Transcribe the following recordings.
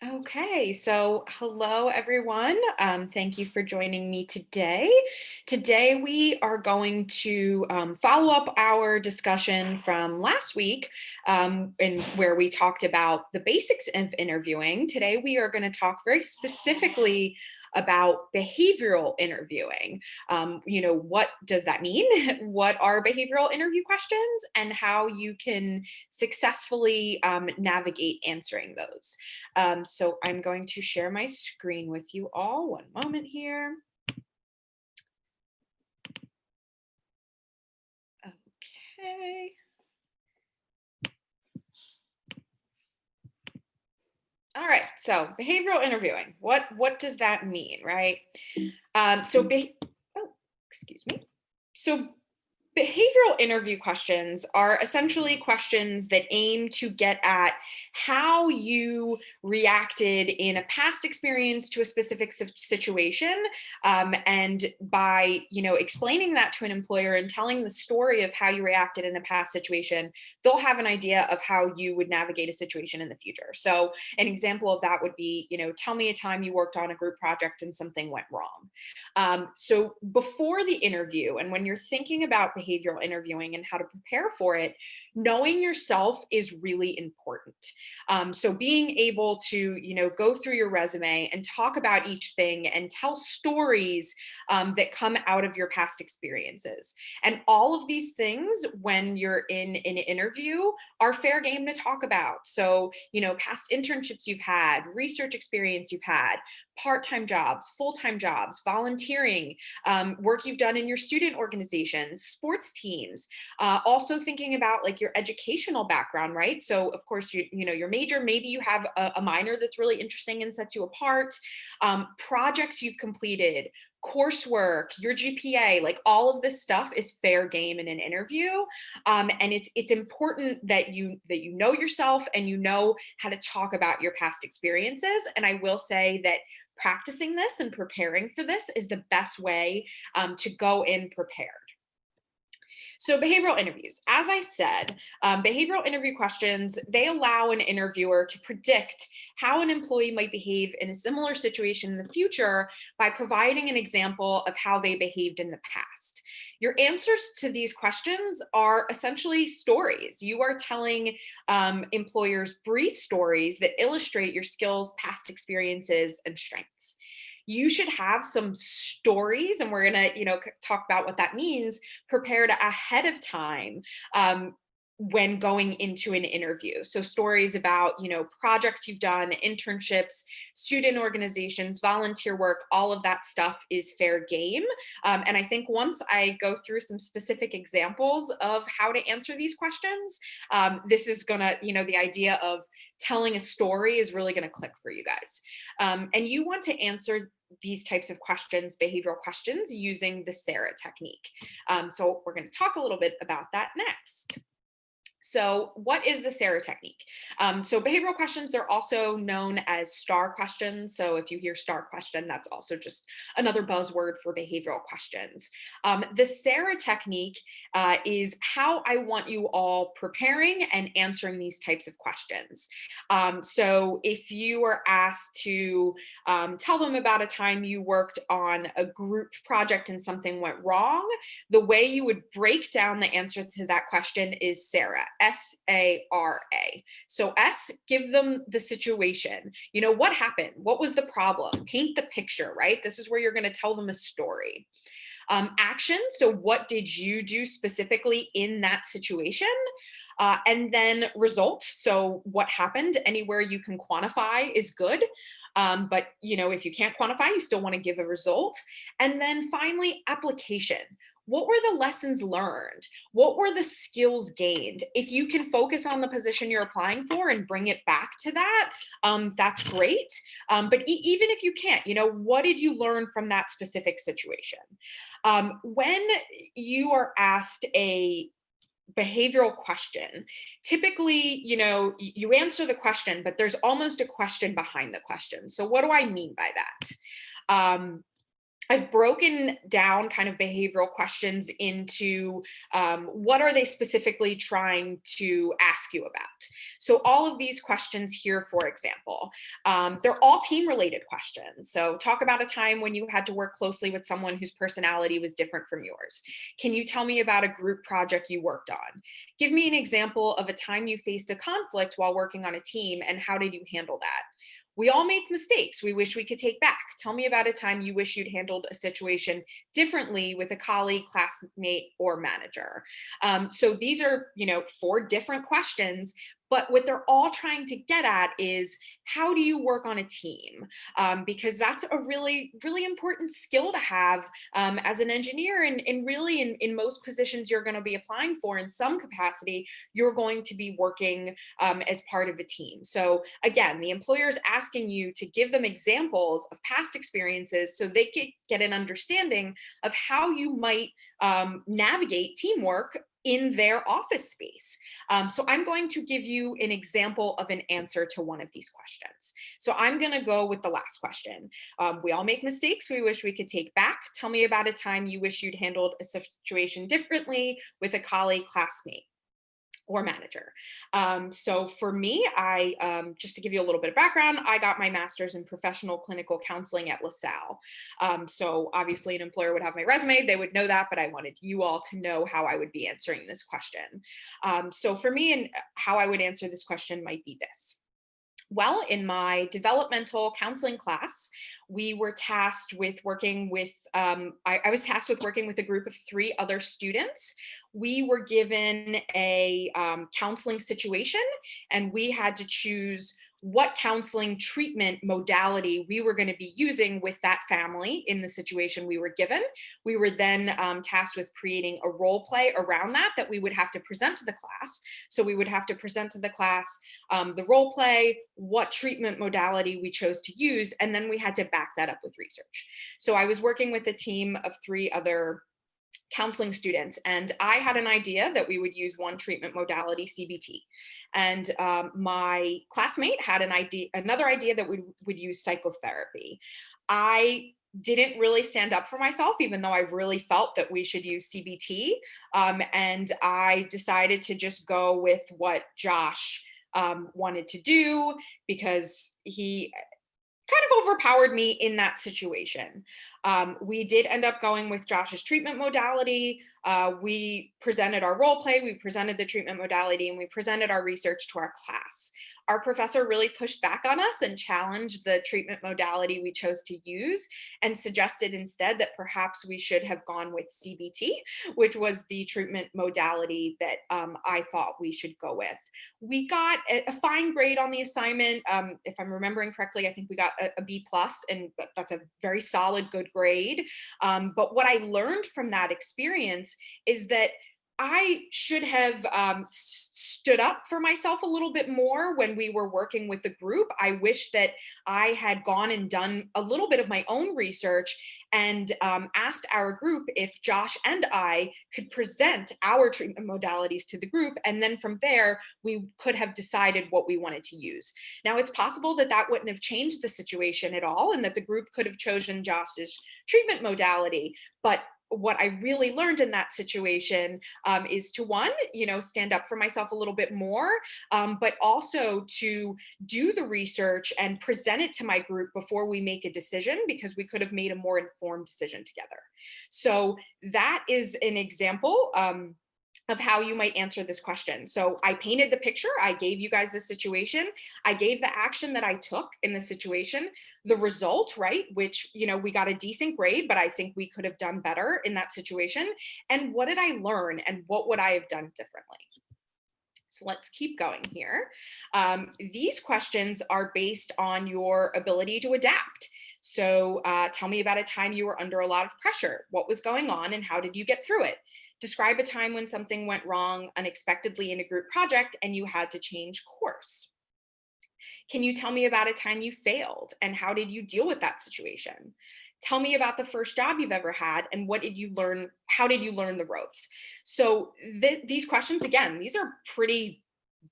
Okay, so hello everyone. Thank you for joining me today. Today we are going to follow up our discussion from last week, in where we talked about the basics of interviewing. Today we are going to talk very specifically about behavioral interviewing. What does that mean? What are behavioral interview questions, and how you can successfully navigate answering those. So I'm going to share my screen with you all. One moment here. Okay. All right. So behavioral interviewing. What does that mean, right? Um, so be- oh, excuse me. So behavioral interview questions are essentially questions that aim to get at how you reacted in a past experience to a specific situation, and by explaining that to an employer and telling the story of how you reacted in a past situation, they'll have an idea of how you would navigate a situation in the future. So an example of that would be, tell me a time you worked on a group project and something went wrong. So before the interview, and when you're thinking about behavioral interviewing and how to prepare for it, knowing yourself is really important. So being able to, go through your resume and talk about each thing and tell stories that come out of your past experiences. And all of these things, when you're in an interview, are fair game to talk about. So, past internships you've had, research experience you've had, part-time jobs, full-time jobs, volunteering, work you've done in your student organizations, sports teams. Also thinking about like your educational background, right? So of course, your major, maybe you have a minor that's really interesting and sets you apart. Projects you've completed, coursework, your GPA, like all of this stuff is fair game in an interview. And it's important that you know yourself and you know how to talk about your past experiences. And I will say that practicing this and preparing for this is the best way to go in prepared. So behavioral interviews, as I said, behavioral interview questions, they allow an interviewer to predict how an employee might behave in a similar situation in the future by providing an example of how they behaved in the past. Your answers to these questions are essentially stories. You are telling employers brief stories that illustrate your skills, past experiences, and strengths. You should have some stories, and we're going to talk about what that means, prepared ahead of time, when going into an interview. So stories about, projects you've done, internships, student organizations, volunteer work, all of that stuff is fair game. And I think once I go through some specific examples of how to answer these questions, this is gonna, the idea of telling a story is really gonna click for you guys. And you want to answer these types of questions, behavioral questions, using the Sara technique. So we're going to talk a little bit about that next. So what is the Sara technique? So behavioral questions are also known as STAR questions. So if you hear STAR question, that's also just another buzzword for behavioral questions. The Sara technique is how I want you all preparing and answering these types of questions. So if you are asked to tell them about a time you worked on a group project and something went wrong, the way you would break down the answer to that question is Sara, SARA. So S, give them the situation. What happened? What was the problem? Paint the picture, right? This is where you're going to tell them a story. Action. So what did you do specifically in that situation? And then result. So what happened? Anywhere you can quantify is good. But if you can't quantify, you still want to give a result. And then finally, application. What were the lessons learned? What were the skills gained? If you can focus on the position you're applying for and bring it back to that, that's great. But even if you can't, what did you learn from that specific situation? When you are asked a behavioral question, typically, you answer the question, but there's almost a question behind the question. So what do I mean by that? I've broken down kind of behavioral questions into what are they specifically trying to ask you about. So all of these questions here, for example, they're all team related questions. So talk about a time when you had to work closely with someone whose personality was different from yours. Can you tell me about a group project you worked on? Give me an example of a time you faced a conflict while working on a team, and how did you handle that? We all make mistakes we wish we could take back. Tell me about a time you wish you'd handled a situation differently with a colleague, classmate, or manager. So these are, 4 different questions. But what they're all trying to get at is, how do you work on a team? Because that's a really, really important skill to have as an engineer. And really, in most positions you're going to be applying for in some capacity, you're going to be working as part of a team. So again, the employer is asking you to give them examples of past experiences so they can get an understanding of how you might navigate teamwork in their office space. So I'm going to give you an example of an answer to one of these questions. So I'm going to go with the last question. We all make mistakes we wish we could take back. Tell me about a time you wish you'd handled a situation differently with a colleague, classmate, or manager. So for me, just to give you a little bit of background, I got my master's in professional clinical counseling at LaSalle. So obviously an employer would have my resume, they would know that, but I wanted you all to know how I would be answering this question. So for me, and how I would answer this question might be this. Well, in my developmental counseling class, we were tasked with working with, I was tasked with working with a group of 3 other students. We were given a counseling situation, and we had to choose what counseling treatment modality we were going to be using with that family in the situation we were given. We were then tasked with creating a role play around that we would have to present to the class. So we would have to present to the class the role play, what treatment modality we chose to use, and then we had to back that up with research. So I was working with a team of 3 other counseling students, and I had an idea that we would use one treatment modality, CBT, and my classmate had another idea that we would use psychotherapy. I didn't really stand up for myself, even though I really felt that we should use CBT, and I decided to just go with what Josh wanted to do, because he kind of overpowered me in that situation. We did end up going with Josh's treatment modality. We presented our role play, we presented the treatment modality, and we presented our research to our class. Our professor really pushed back on us and challenged the treatment modality we chose to use, and suggested instead that perhaps we should have gone with CBT, which was the treatment modality that I thought we should go with. We got a fine grade on the assignment. If I'm remembering correctly, I think we got a B plus, and that's a very solid, good grade. But what I learned from that experience is that I should have stood up for myself a little bit more when we were working with the group. I wish that I had gone and done a little bit of my own research and asked our group if Josh and I could present our treatment modalities to the group. And then from there, we could have decided what we wanted to use. Now, it's possible that that wouldn't have changed the situation at all, and that the group could have chosen Josh's treatment modality. But what I really learned in that situation is to, one, stand up for myself a little bit more, but also to do the research and present it to my group before we make a decision, because we could have made a more informed decision together. So that is an example of how you might answer this question. So I painted the picture, I gave you guys the situation, I gave the action that I took in the situation, the result, right, which, we got a decent grade, but I think we could have done better in that situation. And what did I learn, and what would I have done differently? So let's keep going here. These questions are based on your ability to adapt. So tell me about a time you were under a lot of pressure. What was going on, and how did you get through it? Describe a time when something went wrong unexpectedly in a group project and you had to change course. Can you tell me about a time you failed, and how did you deal with that situation? Tell me about the first job you've ever had, and what did you learn? How did you learn the ropes? So these questions, again, these are pretty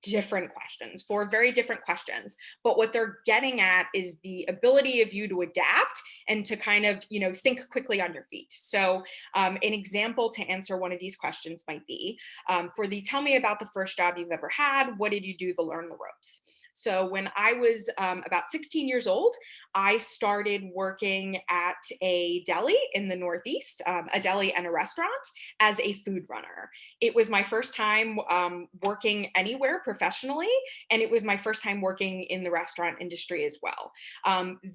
different questions, four very different questions. But what they're getting at is the ability of you to adapt and to kind of, think quickly on your feet. So, an example to answer one of these questions might be for the tell me about the first job you've ever had. What did you do to learn the ropes? So, when I was about 16 years old, I started working at a deli in the Northeast, a deli and a restaurant as a food runner. It was my first time working anywhere professionally, and it was my first time working in the restaurant industry as well.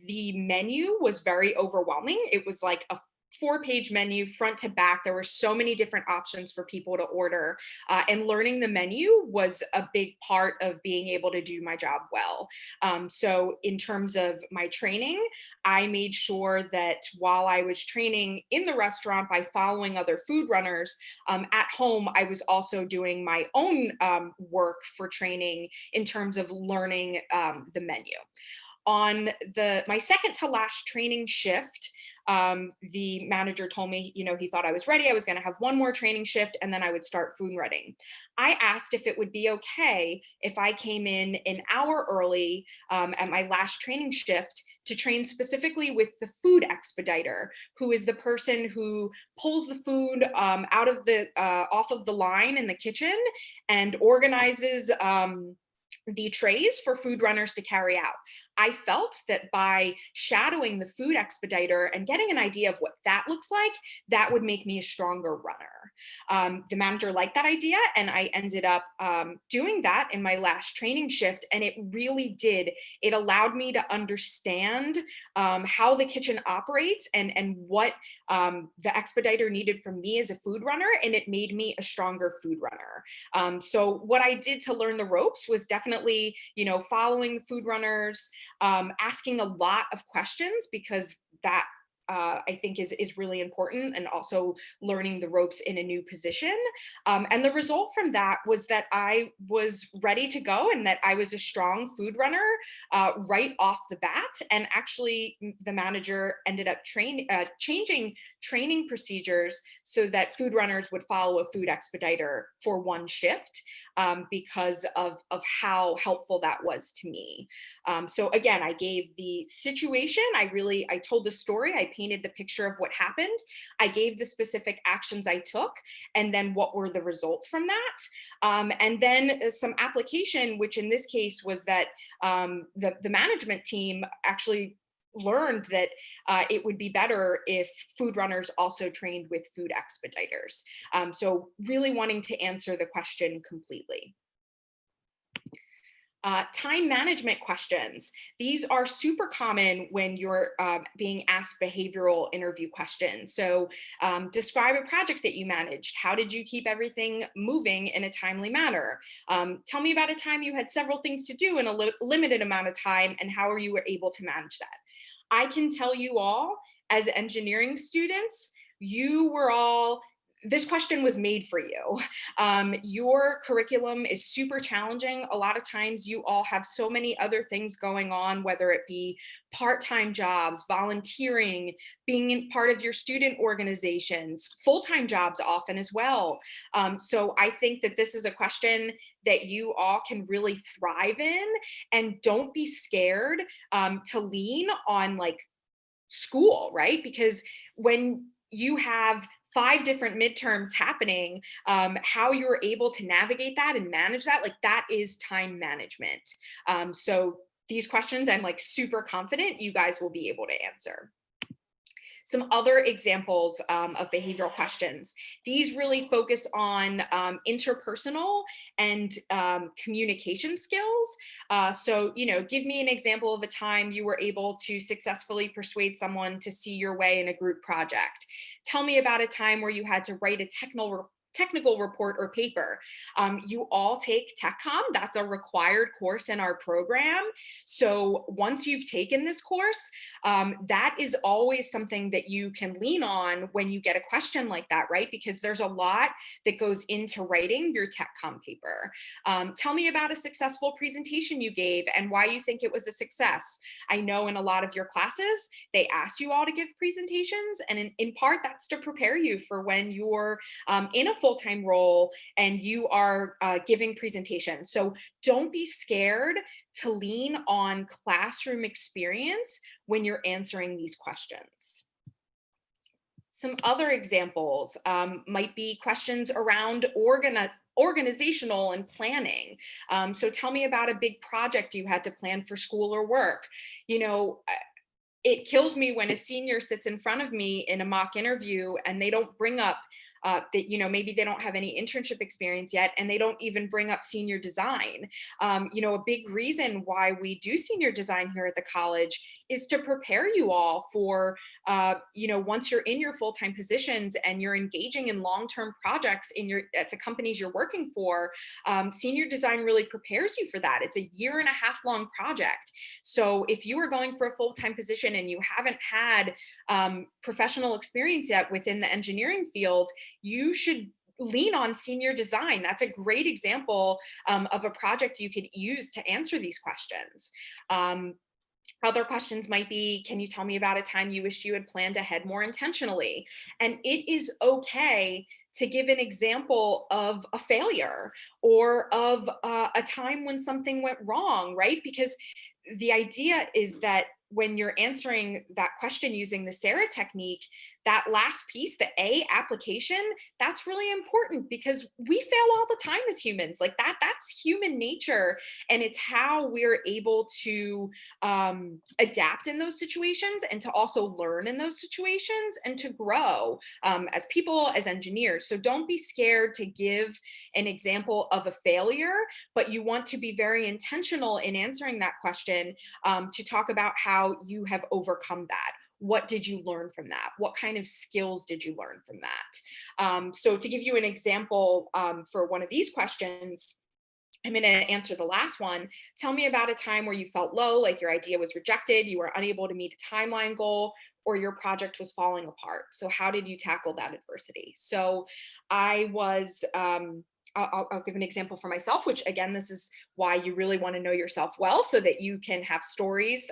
The menu was very overwhelming. It was like a four-page menu front to back. There were so many different options for people to order, and learning the menu was a big part of being able to do my job well. So in terms of my training, I made sure that while I was training in the restaurant by following other food runners, at home, I was also doing my own work for training in terms of learning the menu. On my second to last training shift, the manager told me, he thought I was ready. I was going to have one more training shift and then I would start food running. I asked if it would be okay if I came in an hour early at my last training shift to train specifically with the food expediter, who is the person who pulls the food out of the off of the line in the kitchen and organizes the trays for food runners to carry out. I felt that by shadowing the food expediter and getting an idea of what that looks like, that would make me a stronger runner. The manager liked that idea, and I ended up doing that in my last training shift. And it really did. It allowed me to understand how the kitchen operates and what the expediter needed from me as a food runner, and it made me a stronger food runner. So what I did to learn the ropes was definitely, following food runners, asking a lot of questions, because that I think is really important, and also learning the ropes in a new position. And the result from that was that I was ready to go and that I was a strong food runner right off the bat. And actually, the manager ended up changing training procedures so that food runners would follow a food expediter for one shift, because of how helpful that was to me. So again, I gave the situation, I told the story, I painted the picture of what happened, I gave the specific actions I took, and then what were the results from that. And then some application, which in this case was that the management team actually learned that it would be better if food runners also trained with food expediters. So really wanting to answer the question completely. Time management questions. These are super common when you're being asked behavioral interview questions. So describe a project that you managed. How did you keep everything moving in a timely manner? Tell me about a time you had several things to do in a limited amount of time, and how you were able to manage that. I can tell you all, as engineering students, this question was made for you. Your curriculum is super challenging. A lot of times you all have so many other things going on, whether it be part-time jobs, volunteering, being in part of your student organizations, full-time jobs often as well. So I think that this is a question that you all can really thrive in, and don't be scared to lean on like school, right? Because when you have 5 different midterms happening, how you're able to navigate that and manage that, like that is time management. So these questions, I'm like super confident you guys will be able to answer. Some other examples of behavioral questions. These really focus on interpersonal and communication skills. So, give me an example of a time you were able to successfully persuade someone to see your way in a group project. Tell me about a time where you had to write a technical report or paper. You all take TechCom. That's a required course in our program. So once you've taken this course, that is always something that you can lean on when you get a question like that, right? Because there's a lot that goes into writing your TechCom paper. Tell me about a successful presentation you gave and why you think it was a success. I know in a lot of your classes, they ask you all to give presentations, and in part, that's to prepare you for when you're in a full-time role and you are giving presentations. So don't be scared to lean on classroom experience when you're answering these questions. Some other examples might be questions around organizational and planning. So tell me about a big project you had to plan for school or work. You know, it kills me when a senior sits in front of me in a mock interview and they don't bring up that, you know, maybe they don't have any internship experience yet, and they don't even bring up senior design. You know, a big reason why we do senior design here at the college is to prepare you all for, you know, once you're in your full-time positions and you're engaging in long-term projects at the companies you're working for. Senior design really prepares you for that. It's a 1.5 year long project. So if you are going for a full-time position and you haven't had professional experience yet within the engineering field, you should lean on senior design. That's a great example of a project you could use to answer these questions. Other questions might be, can you tell me about a time you wished you had planned ahead more intentionally? And it is okay to give an example of a failure or of a time when something went wrong, right? Because the idea is that when you're answering that question using the Sara technique, that last piece, the A, application, that's really important because we fail all the time as humans. Like that's human nature. And it's how we're able to adapt in those situations and to also learn in those situations and to grow as people, as engineers. So don't be scared to give an example of a failure, but you want to be very intentional in answering that question to talk about how you have overcome that. What did you learn from that? What kind of skills did you learn from that? So to give you an example for one of these questions, I'm going to answer the last one. Tell me about a time where you felt low, like your idea was rejected, you were unable to meet a timeline goal, or your project was falling apart. So how did you tackle that adversity? So I was, I'll give an example for myself, which again, this is why you really want to know yourself well so that you can have stories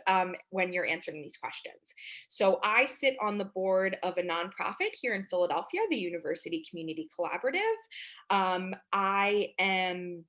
when you're answering these questions. So I sit on the board of a nonprofit here in Philadelphia, the University Community Collaborative. I am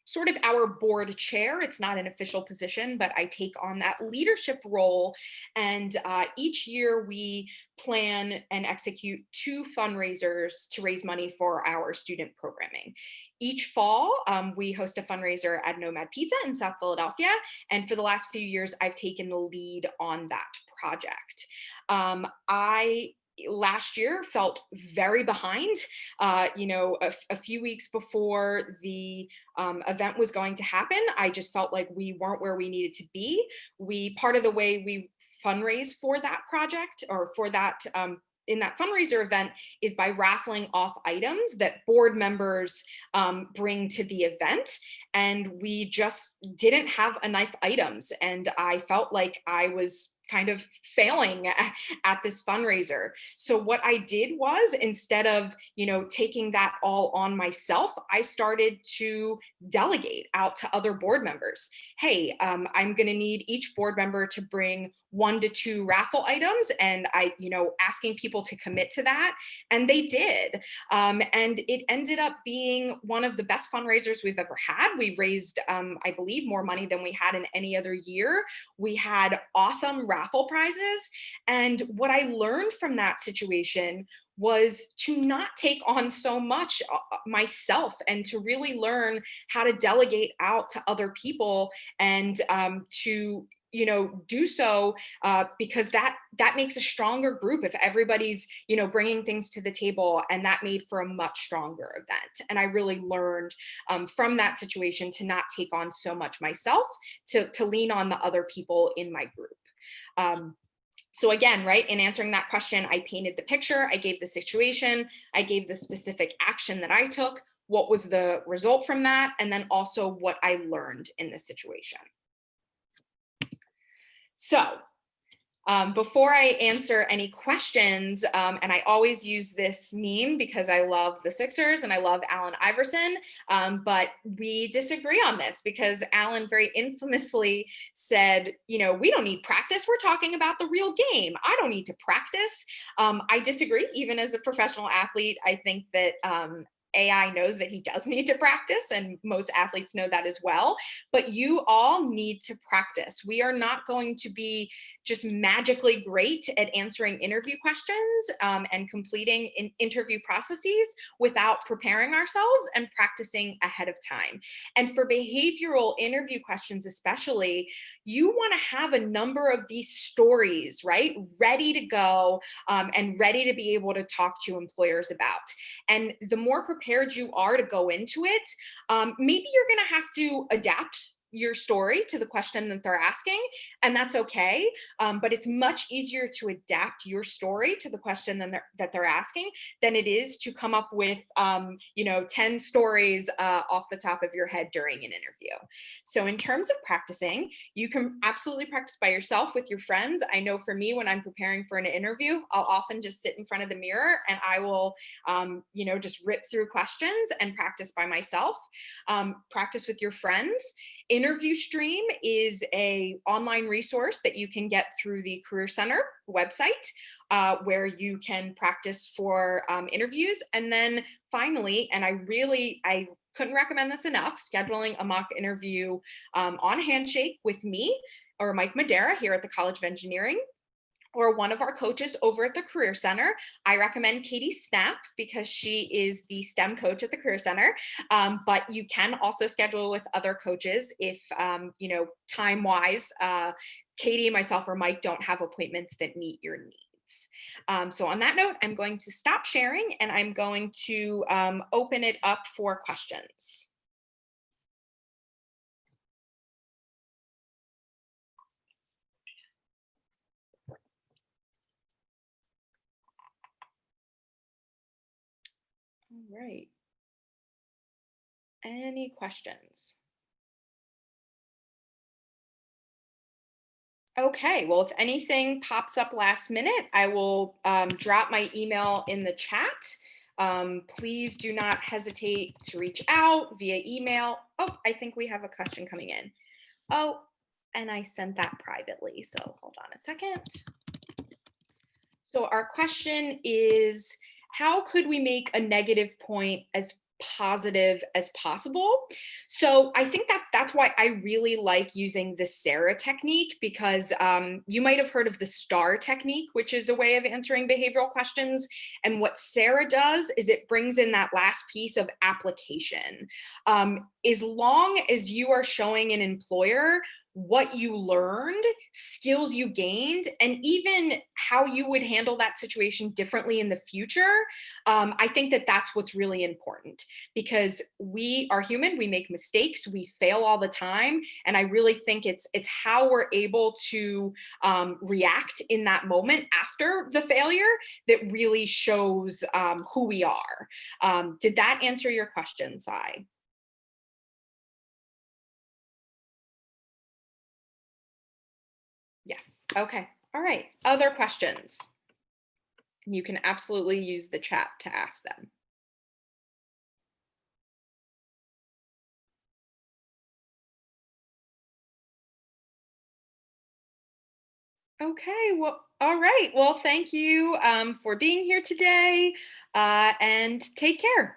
sort of our board chair. It's not an official position, but I take on that leadership role. And each year we plan and execute 2 fundraisers to raise money for our student programming. Each fall, we host a fundraiser at Nomad Pizza in South Philadelphia. And for the last few years, I've taken the lead on that project. I last year felt very behind. You know, a few weeks before the event was going to happen, I just felt like we weren't where we needed to be. Part of the way we fundraise for that project or for that in that fundraiser event is by raffling off items that board members bring to the event. And we just didn't have enough items. And I felt like I was kind of failing at this fundraiser. So what I did was, instead of, you know, taking that all on myself, I started to delegate out to other board members. Hey, I'm going to need each board member to bring 1 to 2 raffle items, and asking people to commit to that, and they did. And it ended up being one of the best fundraisers we've ever had. We raised, I believe, more money than we had in any other year. We had awesome raffle prizes. And what I learned from that situation was to not take on so much myself, and to really learn how to delegate out to other people, and to do so because that makes a stronger group if everybody's bringing things to the table, and that made for a much stronger event. And I really learned from that situation to not take on so much myself, to lean on the other people in my group. So again, right, in answering that question, I painted the picture, I gave the situation, I gave the specific action that I took, what was the result from that, and then also what I learned in the situation. So before I answer any questions, and I always use this meme because I love the Sixers and I love Allen Iverson, but we disagree on this because Allen very infamously said, we don't need practice. We're talking about the real game. I don't need to practice. I disagree. Even as a professional athlete, I think that AI knows that he does need to practice, and most athletes know that as well. But you all need to practice. We are not going to be just magically great at answering interview questions and completing interview processes without preparing ourselves and practicing ahead of time. And for behavioral interview questions, especially, you want to have a number of these stories, right, ready to go and ready to be able to talk to employers about. And the more prepared you are to go into it, maybe you're going to have to adapt your story to the question that they're asking, and that's okay. But it's much easier to adapt your story to the question that they're asking than it is to come up with 10 stories off the top of your head during an interview. So in terms of practicing, you can absolutely practice by yourself with your friends. I know for me, when I'm preparing for an interview, I'll often just sit in front of the mirror and I will just rip through questions and practice by myself. Practice with your friends. Interview Stream is a online resource that you can get through the Career Center website, where you can practice for interviews. And then finally, and I couldn't recommend this enough, scheduling a mock interview on Handshake with me or Mike Madera here at the College of Engineering, or one of our coaches over at the Career Center. I recommend Katie Snap because she is the STEM coach at the Career Center. But you can also schedule with other coaches if, time-wise, Katie, myself, or Mike don't have appointments that meet your needs. So on that note, I'm going to stop sharing and I'm going to open it up for questions. All right. Any questions? Okay, well, if anything pops up last minute, I will drop my email in the chat. Please do not hesitate to reach out via email. Oh, I think we have a question coming in. Oh, and I sent that privately, so hold on a second. So our question is, how could we make a negative point as positive as possible? So I think that's why I really like using the Sara technique, because you might have heard of the STAR technique, which is a way of answering behavioral questions. And what Sara does is it brings in that last piece of application. As long as you are showing an employer what you learned, skills you gained, and even how you would handle that situation differently in the future, I think that that's what's really important, because we are human, we make mistakes, we fail all the time, and I really think it's how we're able to react in that moment after the failure that really shows who we are. Did that answer your question, Sai? Yes. Okay. All right. Other questions? You can absolutely use the chat to ask them. Okay. Well, all right. Well, thank you for being here today, and take care.